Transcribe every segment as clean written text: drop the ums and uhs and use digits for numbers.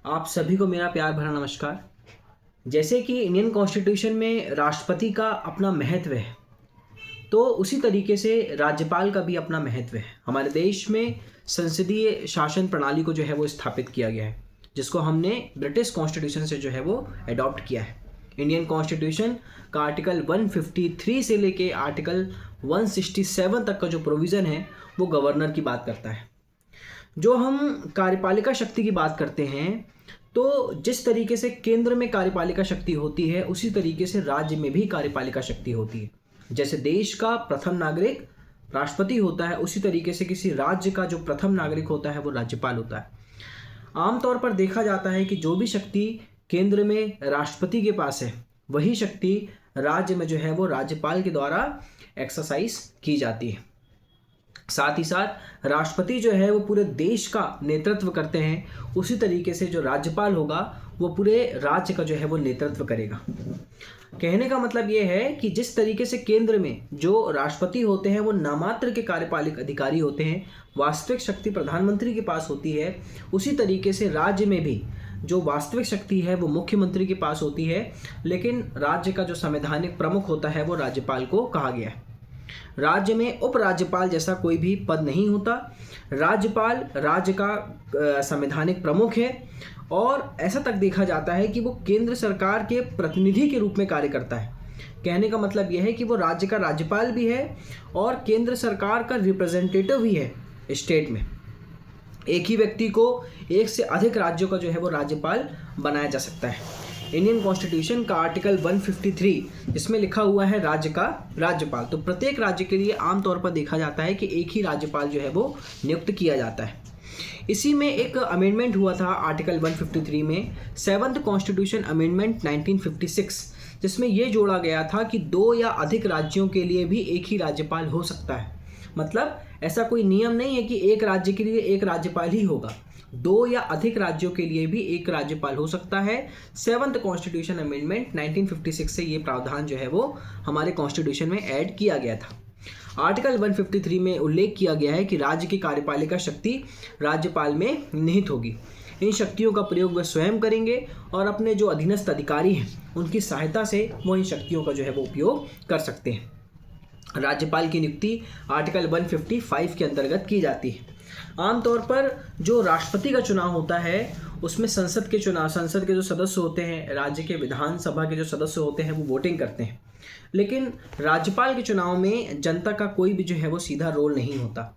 आप सभी को मेरा प्यार भरा नमस्कार। जैसे कि इंडियन कॉन्स्टिट्यूशन में राष्ट्रपति का अपना महत्व है, तो उसी तरीके से राज्यपाल का भी अपना महत्व है। हमारे देश में संसदीय शासन प्रणाली को जो है वो स्थापित किया गया है, जिसको हमने ब्रिटिश कॉन्स्टिट्यूशन से जो है वो अडॉप्ट किया है। इंडियन कॉन्स्टिट्यूशन का आर्टिकल 153 से लेके आर्टिकल 167 तक का जो प्रोविज़न है वो गवर्नर की बात करता है। जो हम कार्यपालिका शक्ति की बात करते हैं, तो जिस तरीके से केंद्र में कार्यपालिका शक्ति होती है, उसी तरीके से राज्य में भी कार्यपालिका शक्ति होती है। जैसे देश का प्रथम नागरिक राष्ट्रपति होता है, उसी तरीके से किसी राज्य का जो प्रथम नागरिक होता है वो राज्यपाल होता है। आमतौर पर देखा जाता है कि जो भी शक्ति केंद्र में राष्ट्रपति के पास है, वही शक्ति राज्य में जो है वो राज्यपाल के द्वारा एक्सरसाइज की जाती है। साथ ही साथ राष्ट्रपति जो है वो पूरे देश का नेतृत्व करते हैं, उसी तरीके से जो राज्यपाल होगा वो पूरे राज्य का जो है वो नेतृत्व करेगा। कहने का मतलब ये है कि जिस तरीके से केंद्र में जो राष्ट्रपति होते हैं वो नामात्र के कार्यपालिक अधिकारी होते हैं, वास्तविक शक्ति प्रधानमंत्री के पास होती है, उसी तरीके से राज्य में भी जो वास्तविक शक्ति है वो मुख्यमंत्री के पास होती है, लेकिन राज्य का जो संवैधानिक प्रमुख होता है वो राज्यपाल को कहा गया है। राज्य में उपराज्यपाल जैसा कोई भी पद नहीं होता। राज्यपाल राज्य का संवैधानिक प्रमुख है और ऐसा तक देखा जाता है कि वो केंद्र सरकार के प्रतिनिधि के रूप में कार्य करता है। कहने का मतलब यह है कि वो राज्य का राज्यपाल भी है और केंद्र सरकार का रिप्रेजेंटेटिव भी है स्टेट में। एक ही व्यक्ति को एक से अधिक राज्यों का जो है वो राज्यपाल बनाया जा सकता है। इंडियन कॉन्स्टिट्यूशन का आर्टिकल 153 इसमें लिखा हुआ है राज्य का राज्यपाल। तो प्रत्येक राज्य के लिए आमतौर पर देखा जाता है कि एक ही राज्यपाल जो है वो नियुक्त किया जाता है। इसी में एक अमेंडमेंट हुआ था आर्टिकल 153 में, 7th कॉन्स्टिट्यूशन अमेंडमेंट 1956, जिसमें ये जोड़ा गया था कि 2 या अधिक राज्यों के लिए भी एक ही राज्यपाल हो सकता है। मतलब ऐसा कोई नियम नहीं है कि एक राज्य के लिए एक राज्यपाल ही होगा, 2 या अधिक राज्यों के लिए भी एक राज्यपाल हो सकता है। 7th कॉन्स्टिट्यूशन अमेंडमेंट 1956 से ये प्रावधान जो है वो हमारे कॉन्स्टिट्यूशन में ऐड किया गया था। आर्टिकल 153 में उल्लेख किया गया है कि राज्य की कार्यपालिका शक्ति राज्यपाल में निहित होगी। इन शक्तियों का प्रयोग वह स्वयं करेंगे और अपने जो अधीनस्थ अधिकारी हैं उनकी सहायता से वो इन शक्तियों का जो है वो उपयोग कर सकते हैं। राज्यपाल की नियुक्ति आर्टिकल 155 के अंतर्गत की जाती है। आमतौर पर जो राष्ट्रपति का चुनाव होता है उसमें संसद के जो सदस्य होते हैं, राज्य के विधानसभा के जो सदस्य होते हैं वो वोटिंग करते हैं। लेकिन राज्यपाल के चुनाव में जनता का कोई भी जो है वो सीधा रोल नहीं होता,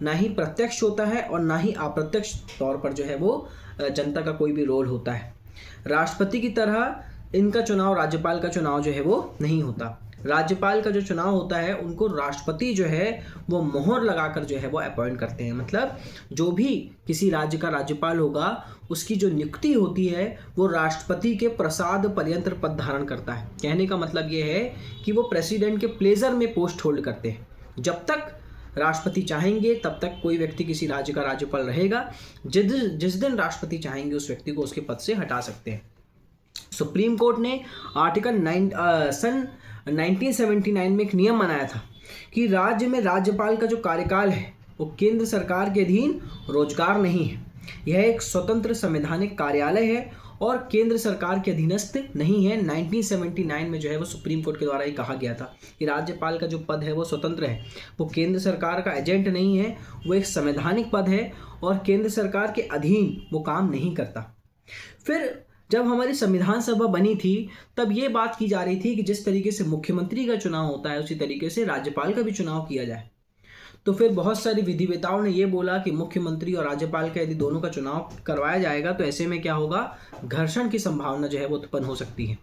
ना ही प्रत्यक्ष होता है और ना ही अप्रत्यक्ष तौर पर जो है वो जनता का कोई भी रोल होता है। राष्ट्रपति की तरह इनका चुनाव राज्यपाल का चुनाव जो है वो नहीं होता। राज्यपाल का जो चुनाव होता है उनको राष्ट्रपति जो है वो मोहर लगाकर जो है वो अपॉइंट करते हैं। मतलब जो भी किसी राज्य का राज्यपाल होगा उसकी जो नियुक्ति होती है वो राष्ट्रपति के प्रसाद पर्यंत पद धारण करता है। कहने का मतलब ये है कि वो प्रेसिडेंट के प्लेजर में पोस्ट होल्ड करते हैं। जब तक राष्ट्रपति चाहेंगे तब तक कोई व्यक्ति किसी राज्य का राज्यपाल रहेगा। जिस दिन राष्ट्रपति चाहेंगे उस व्यक्ति को उसके पद से हटा सकते हैं। सुप्रीम कोर्ट ने आर्टिकल सन 1979 में एक नियम बनाया था कि राज्य में राज्यपाल का जो कार्यकाल है वो केंद्र सरकार के अधीन रोजगार नहीं है। यह एक स्वतंत्र संवैधानिक कार्यालय है और केंद्र सरकार के अधीनस्थ नहीं है। 1979 में जो है वो सुप्रीम कोर्ट के द्वारा ये कहा गया था कि राज्यपाल का जो पद है वो स्वतंत्र है, वो केंद्र सरकार का एजेंट नहीं है, वो एक संवैधानिक पद है और केंद्र सरकार के अधीन वो काम नहीं करता। फिर जब हमारी संविधान सभा बनी थी तब ये बात की जा रही थी कि जिस तरीके से मुख्यमंत्री का चुनाव होता है उसी तरीके से राज्यपाल का भी चुनाव किया जाए। तो फिर बहुत सारी विधिवेताओं ने ये बोला कि मुख्यमंत्री और राज्यपाल का यदि दोनों का चुनाव करवाया जाएगा तो ऐसे में क्या होगा, घर्षण की संभावना जो है वो उत्पन्न हो सकती है,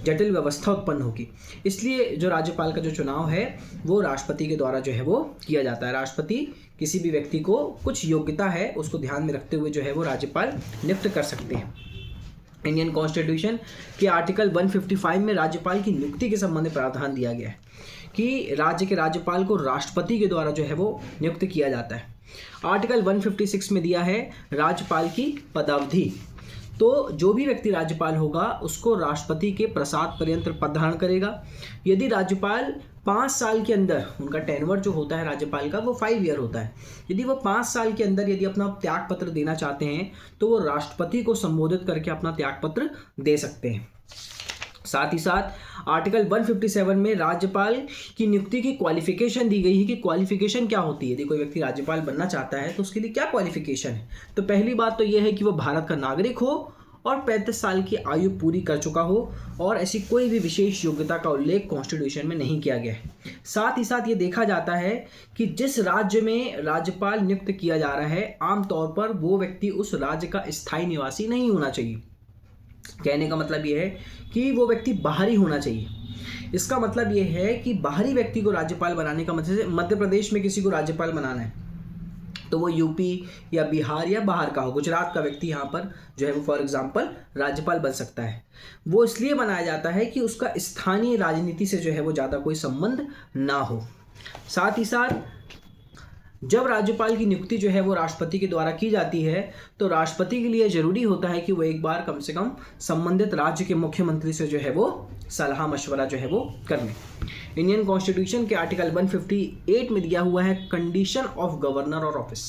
जटिल व्यवस्था उत्पन्न होगी। इसलिए जो राज्यपाल का जो चुनाव है वो राष्ट्रपति के द्वारा जो है वो किया जाता है। राष्ट्रपति किसी भी व्यक्ति को कुछ योग्यता है उसको ध्यान में रखते हुए जो है वो राज्यपाल नियुक्त कर सकते हैं। इंडियन कॉन्स्टिट्यूशन के आर्टिकल 155 में राज्यपाल की नियुक्ति के संबंध में प्रावधान दिया गया है कि राज्य के राज्यपाल को राष्ट्रपति के द्वारा जो है वो नियुक्त किया जाता है। आर्टिकल 156 में दिया है राज्यपाल की पदावधि। तो जो भी व्यक्ति राज्यपाल होगा उसको राष्ट्रपति के प्रसाद पर्यंत पद धारण करेगा। यदि राज्यपाल 5 साल के अंदर, उनका टेन्योर जो होता है राज्यपाल का वो 5 ईयर होता है, यदि वो 5 साल के अंदर यदि अपना त्याग पत्र देना चाहते हैं तो वो राष्ट्रपति को संबोधित करके अपना त्याग पत्र दे सकते हैं। साथ ही साथ आर्टिकल 157 में राज्यपाल की नियुक्ति की क्वालिफिकेशन दी गई है कि क्वालिफिकेशन क्या होती है। यदि कोई व्यक्ति राज्यपाल बनना चाहता है तो उसके लिए क्या क्वालिफिकेशन है। तो पहली बात तो यह है कि वो भारत का नागरिक हो और 35 साल की आयु पूरी कर चुका हो और ऐसी कोई भी विशेष योग्यता का उल्लेख कॉन्स्टिट्यूशन में नहीं किया गया है। साथ ही साथ ये देखा जाता है कि जिस राज्य में राज्यपाल नियुक्त किया जा रहा है आमतौर पर वो व्यक्ति उस राज्य का स्थायी निवासी नहीं होना चाहिए। कहने का मतलब ये है कि वो व्यक्ति बाहरी होना चाहिए। इसका मतलब ये है कि बाहरी व्यक्ति को राज्यपाल बनाने का मतलब, मध्य प्रदेश में किसी को राज्यपाल बनाना है तो वो यूपी या बिहार या बाहर का हो, गुजरात का व्यक्ति यहाँ पर जो है वो फॉर एग्जांपल राज्यपाल बन सकता है। वो इसलिए बनाया जाता है कि उसका स्थानीय राजनीति से जो है वो ज़्यादा कोई संबंध ना हो। साथ ही साथ जब राज्यपाल की नियुक्ति जो है वो राष्ट्रपति के द्वारा की जाती है तो राष्ट्रपति के लिए ज़रूरी होता है कि वो एक बार कम से कम संबंधित राज्य के मुख्यमंत्री से जो है वो सलाह मशवरा जो है वो कर लें। इंडियन कॉन्स्टिट्यूशन के आर्टिकल 158 में दिया हुआ है कंडीशन ऑफ गवर्नर और ऑफिस,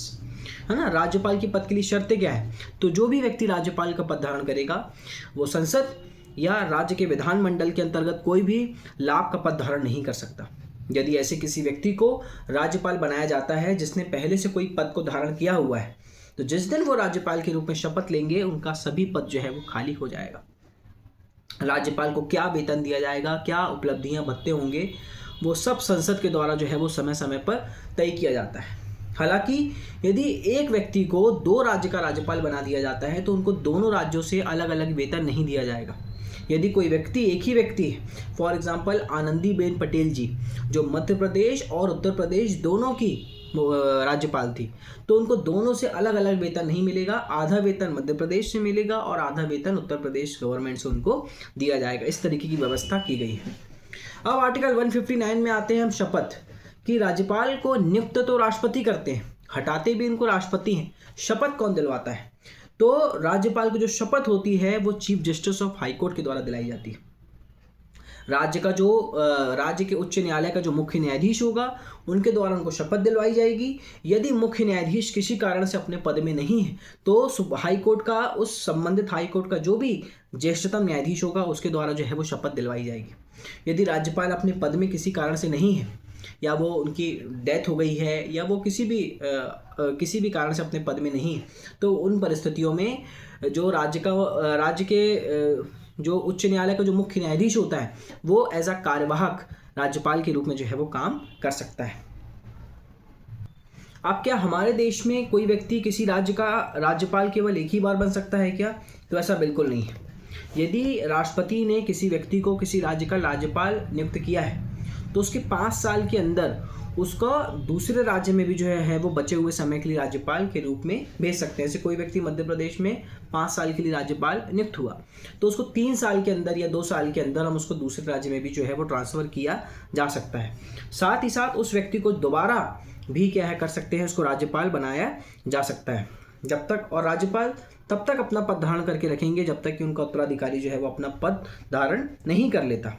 है ना। राज्यपाल की पद के लिए शर्तें क्या है, तो जो भी व्यक्ति राज्यपाल का पद धारण करेगा वो संसद या राज्य के विधानमंडल के अंतर्गत कोई भी लाभ का पद धारण नहीं कर सकता। यदि ऐसे किसी व्यक्ति को राज्यपाल बनाया जाता है जिसने पहले से कोई पद को धारण किया हुआ है तो जिस दिन वो राज्यपाल के रूप में शपथ लेंगे उनका सभी पद जो है वो खाली हो जाएगा। राज्यपाल को क्या वेतन दिया जाएगा, क्या उपलब्धियां भत्ते होंगे, वो सब संसद के द्वारा जो है वो समय समय पर तय किया जाता है। हालांकि यदि एक व्यक्ति को 2 राज्य का राज्यपाल बना दिया जाता है तो उनको दोनों राज्यों से अलग अलग वेतन नहीं दिया जाएगा। यदि कोई व्यक्ति एक ही व्यक्ति है, फॉर एग्जांपल आनंदीबेन पटेल जी जो मध्य प्रदेश और उत्तर प्रदेश दोनों की राज्यपाल थी, तो उनको दोनों से अलग अलग वेतन नहीं मिलेगा। आधा वेतन मध्य प्रदेश से मिलेगा और आधा वेतन उत्तर प्रदेश गवर्नमेंट से उनको दिया जाएगा। इस तरीके की व्यवस्था की गई है। अब आर्टिकल 159 में आते हैं हम शपथ कि राज्यपाल को नियुक्त तो राष्ट्रपति करते हैं, हटाते भी इनको राष्ट्रपति हैं। शपथ कौन दिलवाता है, तो राज्यपाल को जो शपथ होती है वो chief justice of high court के द्वारा दिलाई जाती है। राज्य के उच्च न्यायालय का जो मुख्य न्यायाधीश होगा उनके द्वारा उनको शपथ दिलवाई जाएगी। यदि मुख्य न्यायाधीश किसी कारण से अपने पद में नहीं है तो हाई कोर्ट का, उस संबंधित हाई कोर्ट का जो भी ज्येष्ठतम न्यायाधीश होगा उसके द्वारा जो है वो शपथ दिलवाई जाएगी। यदि राज्यपाल अपने पद में किसी कारण से नहीं है या वो उनकी डेथ हो गई है या वो किसी भी कारण से अपने पद में नहीं है तो उन परिस्थितियों में जो राज्य के जो उच्च न्यायालय का जो मुख्य न्यायाधीश होता है वो एज अ कार्यवाहक राज्यपाल के रूप में जो है वो काम कर सकता है। अब क्या हमारे देश में कोई व्यक्ति किसी राज्य का राज्यपाल केवल एक ही बार बन सकता है क्या, तो ऐसा बिल्कुल नहीं है। यदि राष्ट्रपति ने किसी व्यक्ति को किसी राज्य का राज्यपाल नियुक्त किया है तो उसके 5 साल के अंदर उसको दूसरे राज्य में भी जो है वो बचे हुए समय के लिए राज्यपाल के रूप में भेज सकते हैं। जैसे कोई व्यक्ति मध्य प्रदेश में 5 साल के लिए राज्यपाल नियुक्त हुआ तो उसको 3 साल के अंदर या 2 साल के अंदर हम उसको दूसरे राज्य में भी जो है वो ट्रांसफ़र किया जा सकता है। साथ ही साथ उस व्यक्ति को दोबारा भी क्या है कर सकते हैं, उसको राज्यपाल बनाया जा सकता है जब तक, और राज्यपाल तब तक अपना पद धारण करके रखेंगे जब तक कि उनका उत्तराधिकारी जो है वो अपना पद धारण नहीं कर लेता।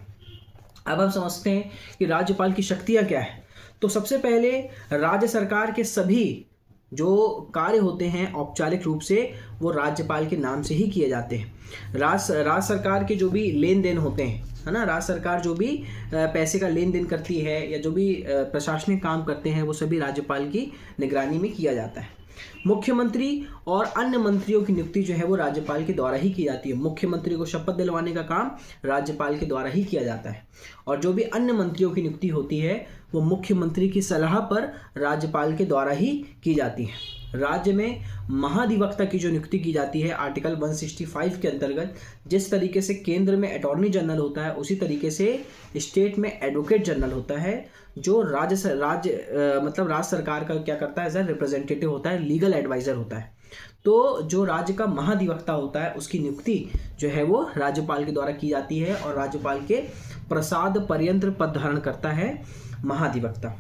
अब हम समझते हैं कि राज्यपाल की शक्तियाँ क्या है। तो सबसे पहले राज्य सरकार के सभी जो कार्य होते हैं औपचारिक रूप से वो राज्यपाल के नाम से ही किए जाते हैं। राज्य सरकार के जो भी लेन देन होते हैं, है ना, राज्य सरकार जो भी पैसे का लेन देन करती है या जो भी प्रशासनिक काम करते हैं वो सभी राज्यपाल की निगरानी में किया जाता है। मुख्यमंत्री और अन्य मंत्रियों की नियुक्ति जो है वो राज्यपाल के द्वारा ही की जाती है। मुख्यमंत्री को शपथ दिलवाने का काम राज्यपाल के द्वारा ही किया जाता है और जो भी अन्य मंत्रियों की नियुक्ति होती है वो मुख्यमंत्री की सलाह पर राज्यपाल के द्वारा ही की जाती है। राज्य में महाधिवक्ता की जो नियुक्ति की जाती है आर्टिकल 165 के अंतर्गत, जिस तरीके से केंद्र में अटॉर्नी जनरल होता है उसी तरीके से स्टेट में एडवोकेट जनरल होता है, जो राज्य सरकार का क्या करता है, एज ए रिप्रेजेंटेटिव होता है, लीगल एडवाइजर होता है। तो जो राज्य का महाधिवक्ता होता है उसकी नियुक्ति जो है वो राज्यपाल के द्वारा की जाती है और राज्यपाल के प्रसाद पर्यंत पद धारण करता है महाधिवक्ता।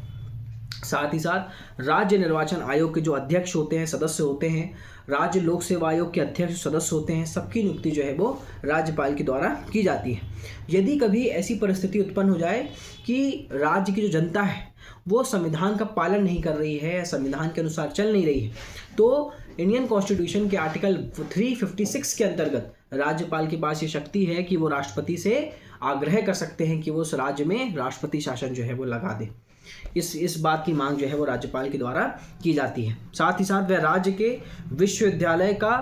साथ ही साथ राज्य निर्वाचन आयोग के जो अध्यक्ष होते हैं, सदस्य होते हैं, राज्य लोक सेवा आयोग के अध्यक्ष सदस्य होते हैं, सबकी नियुक्ति जो है वो राज्यपाल के द्वारा की जाती है। यदि कभी ऐसी परिस्थिति उत्पन्न हो जाए कि राज्य की जो जनता है वो संविधान का पालन नहीं कर रही है, संविधान के अनुसार चल नहीं रही है, तो इंडियन कॉन्स्टिट्यूशन के आर्टिकल 356 के अंतर्गत राज्यपाल के पास ये शक्ति है कि वो राष्ट्रपति से आग्रह कर सकते हैं कि वो उस राज्य में राष्ट्रपति शासन जो है वो लगा दे। इस बात की मांग जो है वो राज्यपाल के द्वारा की जाती है। साथ ही साथ वह राज्य के विश्वविद्यालय का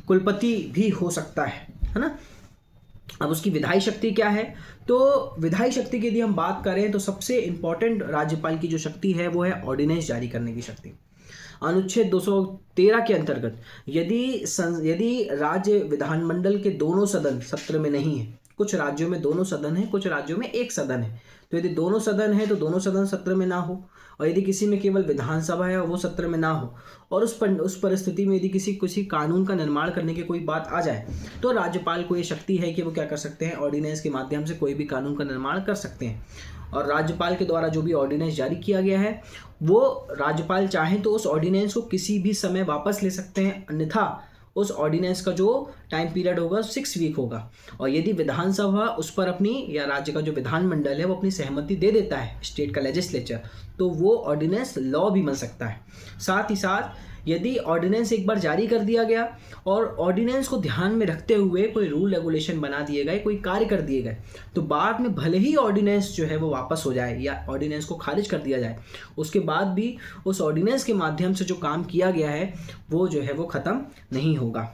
कुलपति भी हो सकता है ना। अब उसकी विधायी शक्ति क्या है, तो विधायी शक्ति की यदि हम बात करें तो सबसे इंपॉर्टेंट राज्यपाल की जो शक्ति है वो है ऑर्डिनेंस जारी करने की शक्ति। अनुच्छेद 213 के अंतर्गत यदि राज्य विधानमंडल के दोनों सदन सत्र में नहीं है, कुछ राज्यों में दोनों सदन है, कुछ राज्यों में एक सदन है, तो यदि दोनों सदन है तो दोनों सदन सत्र में ना हो, और यदि किसी में केवल विधानसभा है और वो सत्र में ना हो, और उस परिस्थिति में यदि किसी कानून का निर्माण करने की कोई बात आ जाए, तो राज्यपाल को ये शक्ति है कि वो क्या कर सकते हैं, ऑर्डिनेंस के माध्यम से कोई भी कानून का निर्माण कर सकते हैं। और राज्यपाल के द्वारा जो भी ऑर्डिनेंस जारी किया गया है वो राज्यपाल चाहें तो उस ऑर्डिनेंस को किसी भी समय वापस ले सकते हैं, अन्यथा उस ऑर्डिनेंस का जो टाइम पीरियड होगा 6 वीक होगा। और यदि विधानसभा उस पर अपनी, या राज्य का जो विधानमंडल है वो अपनी सहमति दे देता है, स्टेट का लेजिस्लेचर, तो वो ऑर्डिनेंस लॉ भी बन सकता है। साथ ही साथ यदि ऑर्डिनेंस एक बार जारी कर दिया गया और ऑर्डिनेंस को ध्यान में रखते हुए कोई रूल रेगुलेशन बना दिए गए, कोई कार्य कर दिए गए, तो बाद में भले ही ऑर्डिनेंस जो है वो वापस हो जाए या ऑर्डिनेंस को खारिज कर दिया जाए, उसके बाद भी उस ऑर्डिनेंस के माध्यम से जो काम किया गया है वो जो है वो ख़त्म नहीं होगा।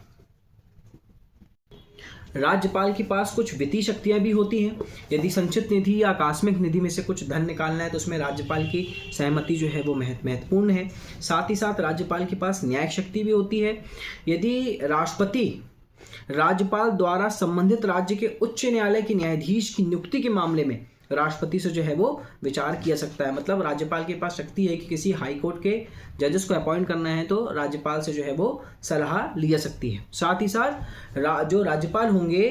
राज्यपाल के पास कुछ वित्तीय शक्तियां भी होती हैं। यदि संचित निधि या आकस्मिक निधि में से कुछ धन निकालना है तो उसमें राज्यपाल की सहमति जो है वो महत्वपूर्ण है। साथ ही साथ राज्यपाल के पास न्यायिक शक्ति भी होती है। यदि राष्ट्रपति राज्यपाल द्वारा संबंधित राज्य के उच्च न्यायालय के न्यायाधीश की नियुक्ति के मामले में राष्ट्रपति से जो है वो विचार किया सकता है। मतलब राज्यपाल के पास शक्ति है कि किसी हाई कोर्ट के जजेस को अपॉइंट करना है तो राज्यपाल से जो है वो सलाह ली जा सकती है। साथ ही साथ जो राज्यपाल होंगे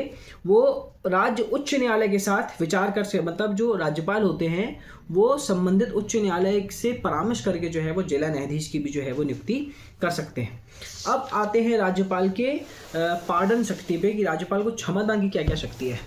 वो राज्य उच्च न्यायालय के साथ विचार कर सकते, मतलब जो राज्यपाल होते हैं वो संबंधित उच्च न्यायालय से परामर्श करके जो है वो जिला न्यायाधीश की भी जो है वो नियुक्ति कर सकते हैं। अब आते हैं राज्यपाल के पार्डन शक्ति पे कि राज्यपाल को क्षमादान की क्या क्या शक्ति है।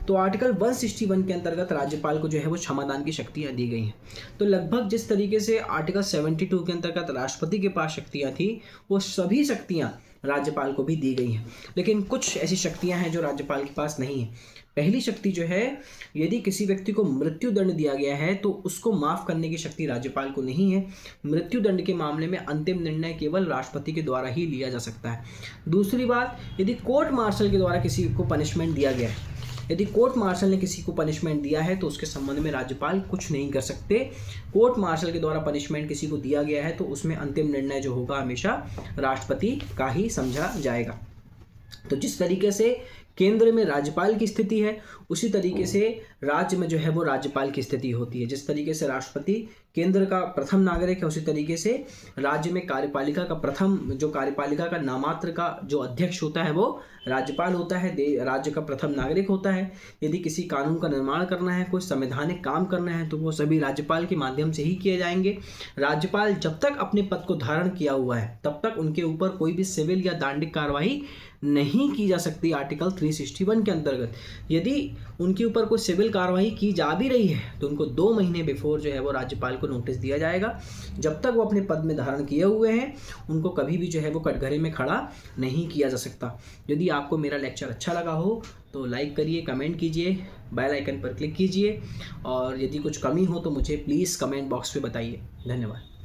तो आर्टिकल 161 के अंतर्गत राज्यपाल को जो है वो क्षमादान की शक्तियाँ दी गई हैं। तो लगभग जिस तरीके से आर्टिकल 72 के अंतर्गत राष्ट्रपति के पास शक्तियाँ थी वो सभी शक्तियाँ राज्यपाल को भी दी गई हैं, लेकिन कुछ ऐसी शक्तियाँ हैं जो राज्यपाल के पास नहीं है। पहली शक्ति जो है, यदि किसी व्यक्ति को मृत्यु दंड दिया गया है तो उसको माफ़ करने की शक्ति राज्यपाल को नहीं है। मृत्यु दंड के मामले में अंतिम निर्णय केवल राष्ट्रपति के द्वारा ही लिया जा सकता है। दूसरी बात, यदि कोर्ट मार्शल के द्वारा किसी को पनिशमेंट दिया गया है, यदि कोर्ट मार्शल ने किसी को पनिशमेंट दिया है तो उसके संबंध में राज्यपाल कुछ नहीं कर सकते। कोर्ट मार्शल के द्वारा पनिशमेंट किसी को दिया गया है तो उसमें अंतिम निर्णय जो होगा हमेशा राष्ट्रपति का ही समझा जाएगा। तो जिस तरीके से केंद्र में राज्यपाल की स्थिति है उसी तरीके से राज्य में जो है वो राज्यपाल की स्थिति होती है। जिस तरीके से राष्ट्रपति केंद्र का प्रथम नागरिक है उसी तरीके से राज्य में कार्यपालिका का नामात्र का जो अध्यक्ष होता है वो राज्यपाल होता है, राज्य का प्रथम नागरिक होता है। यदि किसी कानून का निर्माण करना है, कोई संवैधानिक काम करना है तो वो सभी राज्यपाल के माध्यम से ही किए जाएंगे। राज्यपाल जब तक अपने पद को धारण किया हुआ है तब तक उनके ऊपर कोई भी सिविल या दंडिक कार्रवाई नहीं की जा सकती। आर्टिकल 361 के अंतर्गत यदि उनके ऊपर कोई सिविल कार्रवाई की जा भी रही है तो उनको 2 महीने बिफोर जो है वो राज्यपाल को नोटिस दिया जाएगा। जब तक वो अपने पद में धारण किए हुए हैं उनको कभी भी जो है वो कटघरे में खड़ा नहीं किया जा सकता। यदि आपको मेरा लेक्चर अच्छा लगा हो तो लाइक करिए, कमेंट कीजिए, बेल आइकन पर क्लिक कीजिए, और यदि कुछ कमी हो तो मुझे प्लीज़ कमेंट बॉक्स में बताइए। धन्यवाद।